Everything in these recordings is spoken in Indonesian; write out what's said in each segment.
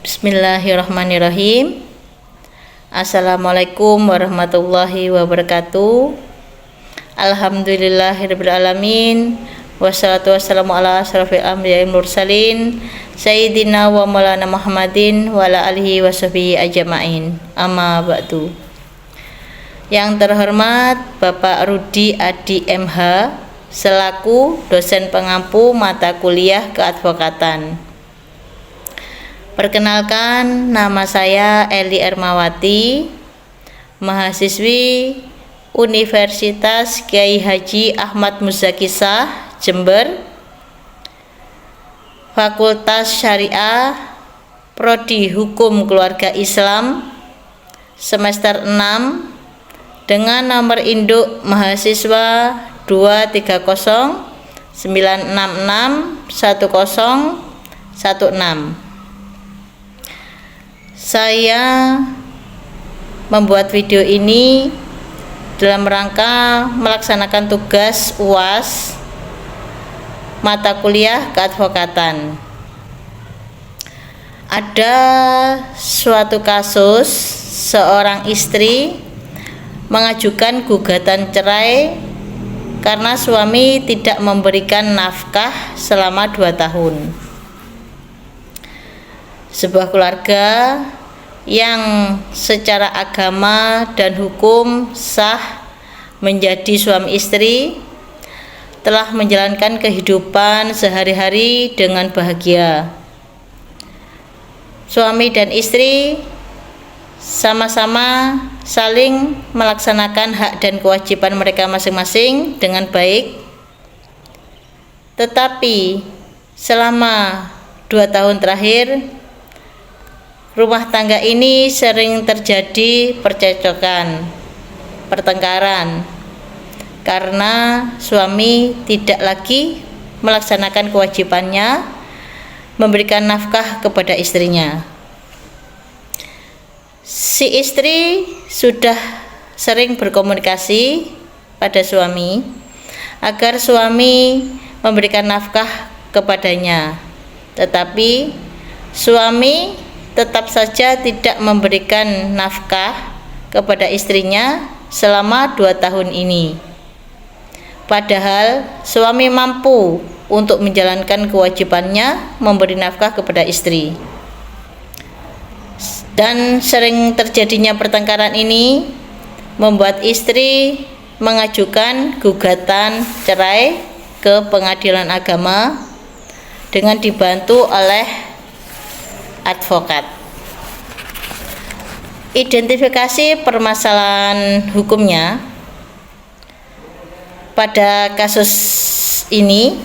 Bismillahirrahmanirrahim. Assalamualaikum warahmatullahi wabarakatuh. Alhamdulillahirabbil alamin. Wassalatu wassalamu ala asyrafil anbiya'i wal mursalin sayyidina wa maulana Muhammadin wa ala alihi washabihi ajmain. Amma ba'du. Yang terhormat Bapak Rudi Adi MH selaku dosen pengampu mata kuliah keadvokatan. Perkenalkan, nama saya Eli Ermawati, mahasiswi Universitas Kiai Haji Ahmad Muzakisah, Jember, Fakultas Syariah, Prodi Hukum Keluarga Islam, semester 6, dengan nomor induk mahasiswa 230 966 1016. Saya membuat video ini dalam rangka melaksanakan tugas UAS mata kuliah keadvokatan. Ada suatu kasus seorang istri mengajukan gugatan cerai karena suami tidak memberikan nafkah selama 2 tahun. Sebuah keluarga yang secara agama dan hukum sah menjadi suami istri telah menjalankan kehidupan sehari-hari dengan bahagia. Suami dan istri sama-sama saling melaksanakan hak dan kewajiban mereka masing-masing dengan baik. Tetapi selama 2 tahun terakhir, rumah tangga ini sering terjadi percekcokan, pertengkaran, karena suami tidak lagi melaksanakan kewajibannya memberikan nafkah kepada istrinya. Si istri sudah sering berkomunikasi pada suami agar suami memberikan nafkah kepadanya, tetapi suami tetap saja tidak memberikan nafkah kepada istrinya selama 2 tahun ini. Padahal suami mampu untuk menjalankan kewajibannya memberi nafkah kepada istri. Dan sering terjadinya pertengkaran ini membuat istri mengajukan gugatan cerai ke pengadilan agama dengan dibantu oleh advokat. Identifikasi permasalahan hukumnya pada kasus ini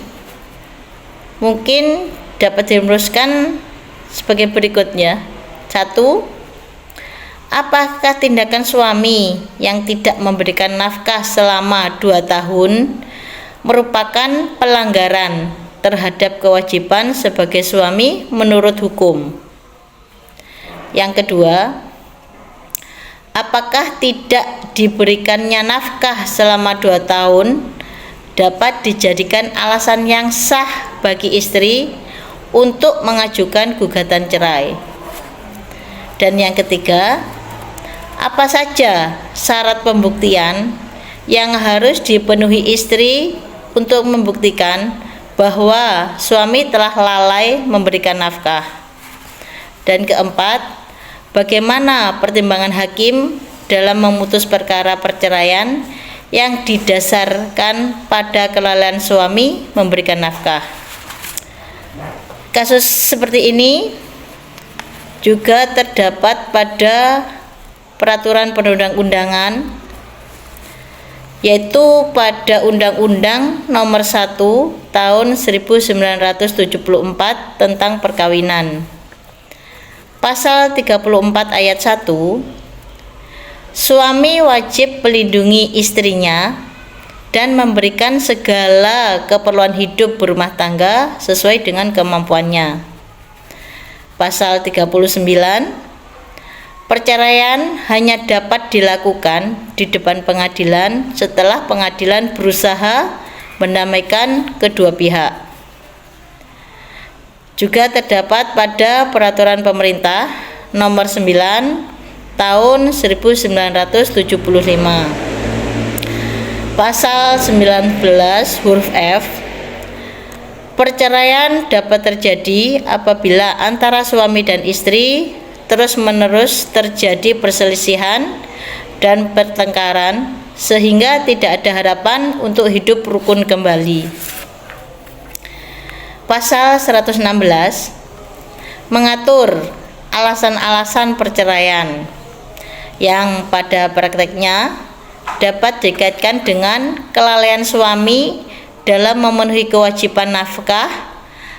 mungkin dapat dirumuskan sebagai berikutnya. 1. Apakah tindakan suami yang tidak memberikan nafkah selama 2 tahun merupakan pelanggaran terhadap kewajiban sebagai suami menurut hukum? Yang kedua, apakah tidak diberikannya nafkah selama 2 tahun dapat dijadikan alasan yang sah bagi istri untuk mengajukan gugatan cerai? Dan yang ketiga, apa saja syarat pembuktian yang harus dipenuhi istri untuk membuktikan bahwa suami telah lalai memberikan nafkah? Dan keempat, bagaimana pertimbangan hakim dalam memutus perkara perceraian yang didasarkan pada kelalaian suami memberikan nafkah? Kasus seperti ini juga terdapat pada peraturan perundang-undangan, yaitu pada Undang-Undang Nomor 1 Tahun 1974 tentang perkawinan. Pasal 34 ayat 1, suami wajib melindungi istrinya dan memberikan segala keperluan hidup berumah tangga sesuai dengan kemampuannya. Pasal 39, perceraian hanya dapat dilakukan di depan pengadilan setelah pengadilan berusaha mendamaikan kedua pihak. juga terdapat pada Peraturan Pemerintah Nomor 9 Tahun 1975. Pasal 19 huruf F, perceraian dapat terjadi apabila antara suami dan istri terus-menerus terjadi perselisihan dan pertengkaran sehingga tidak ada harapan untuk hidup rukun kembali. Pasal 116 mengatur alasan-alasan perceraian yang pada prakteknya dapat dikaitkan dengan kelalaian suami dalam memenuhi kewajiban nafkah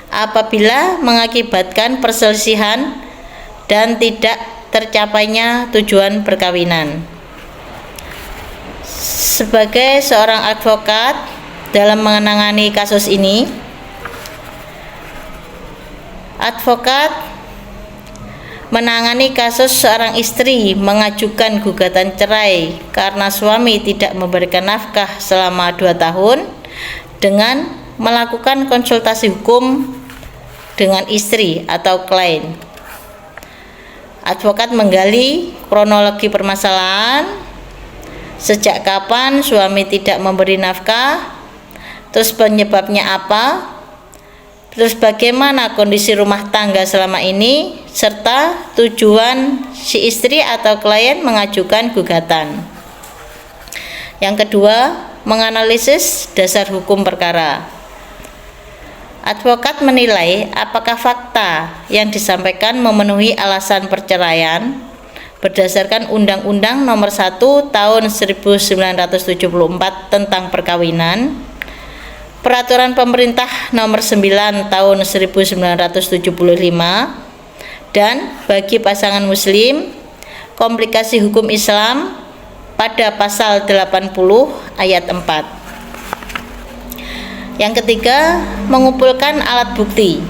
apabila mengakibatkan perselisihan dan tidak tercapainya tujuan perkawinan. Sebagai seorang advokat dalam menangani kasus ini, advokat menangani kasus seorang istri mengajukan gugatan cerai karena suami tidak memberikan nafkah selama 2 tahun dengan melakukan konsultasi hukum dengan istri atau klien. Advokat menggali kronologi permasalahan, sejak kapan suami tidak memberi nafkah, terus penyebabnya apa, terus bagaimana kondisi rumah tangga selama ini, serta tujuan si istri atau klien mengajukan gugatan. Yang kedua, menganalisis dasar hukum perkara. Advokat menilai apakah fakta yang disampaikan memenuhi alasan perceraian berdasarkan Undang-Undang Nomor 1 Tahun 1974 tentang perkawinan, Peraturan Pemerintah Nomor 9 Tahun 1975, dan bagi pasangan muslim, komplikasi hukum Islam pada pasal 80 ayat 4. Yang ketiga, mengumpulkan alat bukti.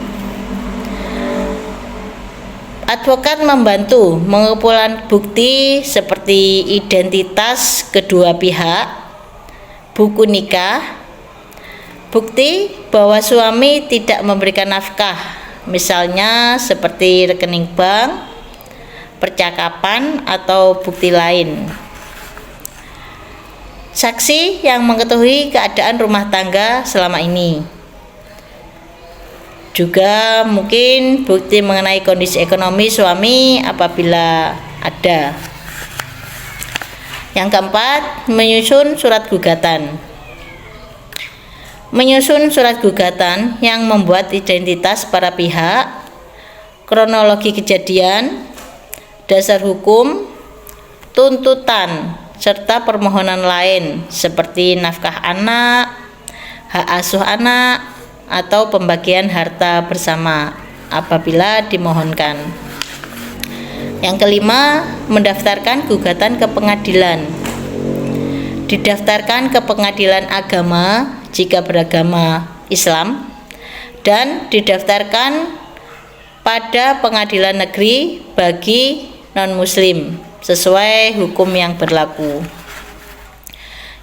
Advokat membantu mengumpulkan bukti seperti identitas kedua pihak, buku nikah, bukti bahwa suami tidak memberikan nafkah, misalnya seperti rekening bank, percakapan, atau bukti lain. Saksi yang mengetahui keadaan rumah tangga selama ini. Juga mungkin bukti mengenai kondisi ekonomi suami apabila ada. Yang keempat, menyusun surat gugatan. Menyusun surat gugatan yang membuat identitas para pihak, kronologi kejadian, dasar hukum, tuntutan, serta permohonan lain seperti nafkah anak, hak asuh anak, atau pembagian harta bersama apabila dimohonkan. Yang kelima, mendaftarkan gugatan ke pengadilan. Didaftarkan ke pengadilan agama jika beragama Islam, dan didaftarkan pada pengadilan negeri bagi non-muslim sesuai hukum yang berlaku.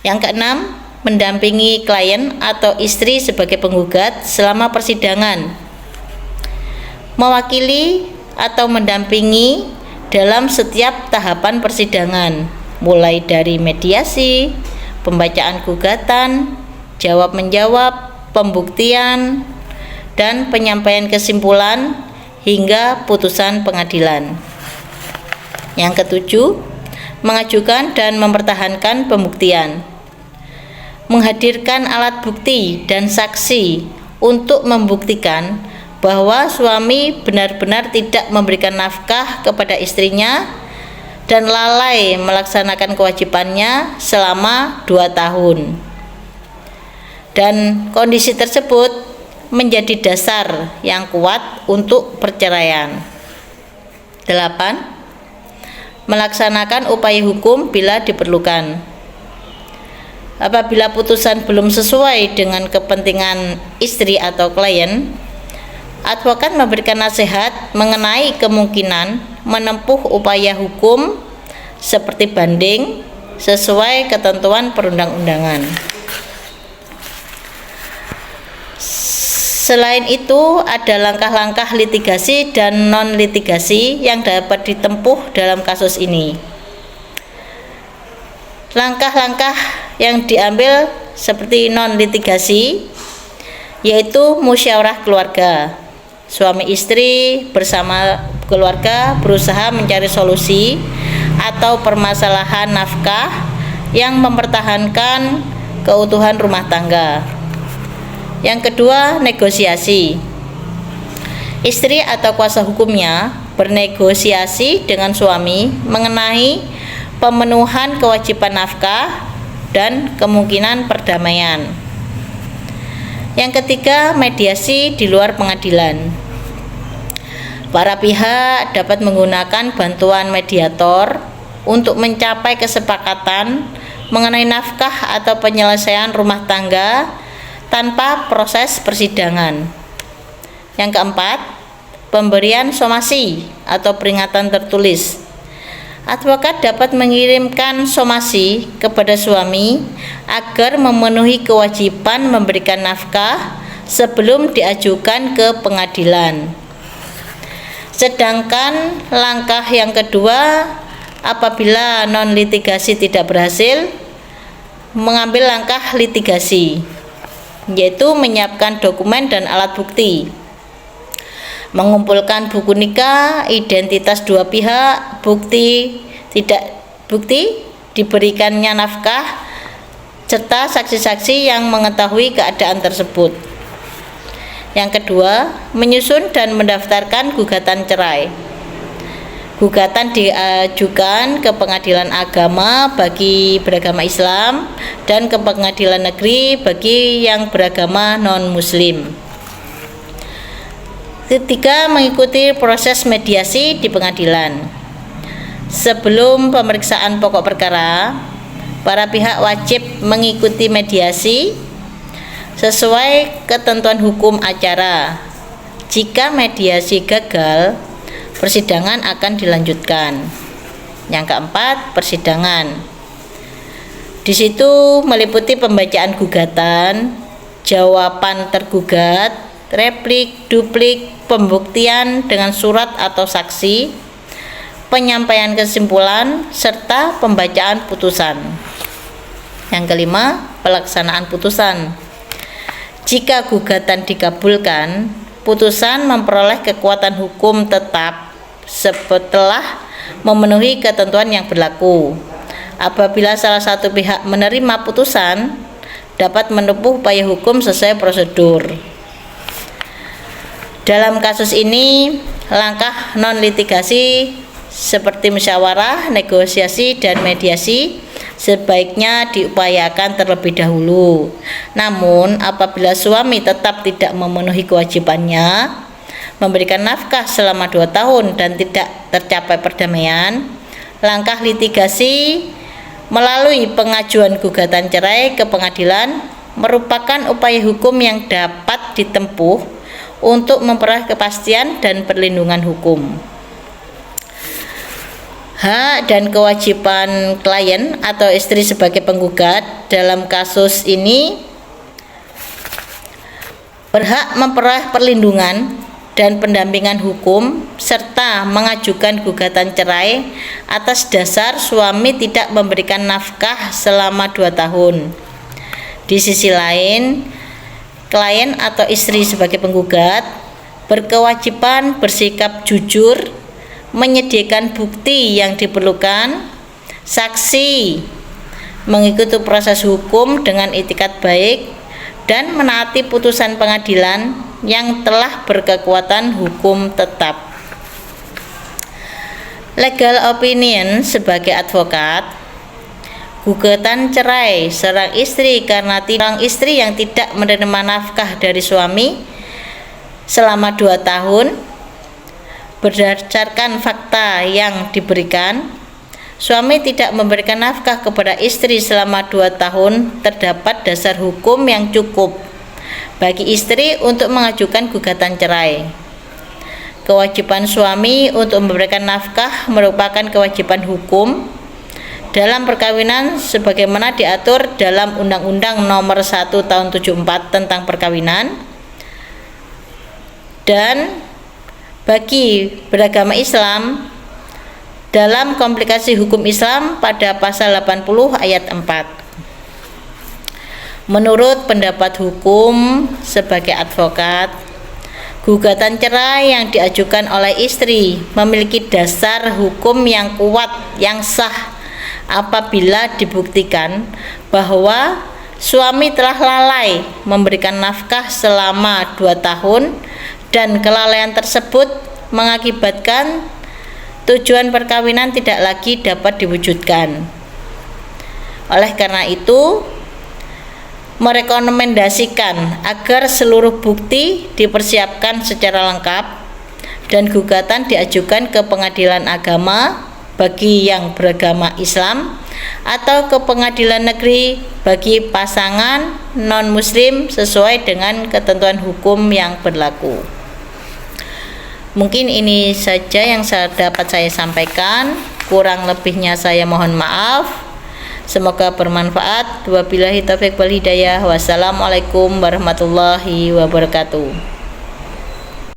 Yang keenam, mendampingi klien atau istri sebagai penggugat selama persidangan, mewakili atau mendampingi dalam setiap tahapan persidangan, mulai dari mediasi, pembacaan gugatan, jawab-menjawab, pembuktian, dan penyampaian kesimpulan hingga putusan pengadilan. Yang ketujuh, mengajukan dan mempertahankan pembuktian. Menghadirkan alat bukti dan saksi untuk membuktikan bahwa suami benar-benar tidak memberikan nafkah kepada istrinya dan lalai melaksanakan kewajibannya selama 2 tahun. Dan kondisi tersebut menjadi dasar yang kuat untuk perceraian. 8. Melaksanakan upaya hukum bila diperlukan. Apabila putusan belum sesuai dengan kepentingan istri atau klien, advokat memberikan nasihat mengenai kemungkinan menempuh upaya hukum seperti banding sesuai ketentuan perundang-undangan. Selain itu, ada langkah-langkah litigasi dan non-litigasi yang dapat ditempuh dalam kasus ini. Langkah-langkah yang diambil seperti non-litigasi, yaitu musyawarah keluarga. Suami istri bersama keluarga berusaha mencari solusi atau permasalahan nafkah yang mempertahankan keutuhan rumah tangga. Yang kedua, negosiasi. Istri atau kuasa hukumnya bernegosiasi dengan suami mengenai pemenuhan kewajiban nafkah dan kemungkinan perdamaian. Yang ketiga, mediasi di luar pengadilan. Para pihak dapat menggunakan bantuan mediator untuk mencapai kesepakatan mengenai nafkah atau penyelesaian rumah tangga tanpa proses persidangan. Yang keempat, pemberian somasi atau peringatan tertulis. Advokat dapat mengirimkan somasi kepada suami agar memenuhi kewajiban memberikan nafkah sebelum diajukan ke pengadilan. Sedangkan langkah yang kedua, apabila non-litigasi tidak berhasil, mengambil langkah litigasi, yaitu menyiapkan dokumen dan alat bukti, mengumpulkan buku nikah, identitas dua pihak, bukti diberikannya nafkah, serta saksi-saksi yang mengetahui keadaan tersebut. Yang kedua, menyusun dan mendaftarkan gugatan cerai. Gugatan diajukan ke pengadilan agama bagi beragama Islam dan ke pengadilan negeri bagi yang beragama non-muslim. Ketiga, mengikuti proses mediasi di pengadilan. Sebelum pemeriksaan pokok perkara, para pihak wajib mengikuti mediasi sesuai ketentuan hukum acara. Jika mediasi gagal, persidangan akan dilanjutkan. Yang keempat, persidangan. Di situ meliputi pembacaan gugatan, jawaban tergugat, replik, duplik, pembuktian dengan surat atau saksi, penyampaian kesimpulan, serta pembacaan putusan. Yang kelima, pelaksanaan putusan. Jika gugatan dikabulkan, putusan memperoleh kekuatan hukum tetap setelah memenuhi ketentuan yang berlaku. Apabila salah satu pihak menerima putusan, dapat menempuh upaya hukum sesuai prosedur. Dalam kasus ini, langkah non-litigasi seperti musyawarah, negosiasi, dan mediasi sebaiknya diupayakan terlebih dahulu. Namun, apabila suami tetap tidak memenuhi kewajibannya memberikan nafkah selama 2 tahun dan tidak tercapai perdamaian, langkah litigasi melalui pengajuan gugatan cerai ke pengadilan merupakan upaya hukum yang dapat ditempuh untuk memperoleh kepastian dan perlindungan hukum. Hak dan kewajiban klien atau istri sebagai penggugat dalam kasus ini berhak memperoleh perlindungan dan pendampingan hukum serta mengajukan gugatan cerai atas dasar suami tidak memberikan nafkah selama 2 tahun. Di sisi lain, klien atau istri sebagai penggugat berkewajiban bersikap jujur, menyediakan bukti yang diperlukan, saksi, mengikuti proses hukum dengan itikat baik, dan menaati putusan pengadilan yang telah berkekuatan hukum tetap. Legal opinion sebagai advokat, gugatan cerai seorang istri karena istri yang tidak menerima nafkah dari suami selama 2 tahun berdasarkan fakta yang diberikan, suami tidak memberikan nafkah kepada istri selama 2 tahun, terdapat dasar hukum yang cukup bagi istri untuk mengajukan gugatan cerai. Kewajiban suami untuk memberikan nafkah merupakan kewajiban hukum dalam perkawinan sebagaimana diatur dalam Undang-Undang Nomor 1 Tahun 74 tentang perkawinan. Dan bagi beragama Islam dalam komplikasi hukum Islam pada pasal 80 ayat 4. Menurut pendapat hukum sebagai advokat, gugatan cerai yang diajukan oleh istri memiliki dasar hukum yang kuat, yang sah apabila dibuktikan bahwa suami telah lalai memberikan nafkah selama 2 tahun dan kelalaian tersebut mengakibatkan tujuan perkawinan tidak lagi dapat diwujudkan. Oleh karena itu, merekomendasikan agar seluruh bukti dipersiapkan secara lengkap dan gugatan diajukan ke pengadilan agama bagi yang beragama Islam atau ke pengadilan negeri bagi pasangan non-muslim sesuai dengan ketentuan hukum yang berlaku. Mungkin ini saja yang dapat saya sampaikan, kurang lebihnya saya mohon maaf. Semoga bermanfaat. Wabillahi taufiq wal hidayah. Wassalamualaikum warahmatullahi wabarakatuh.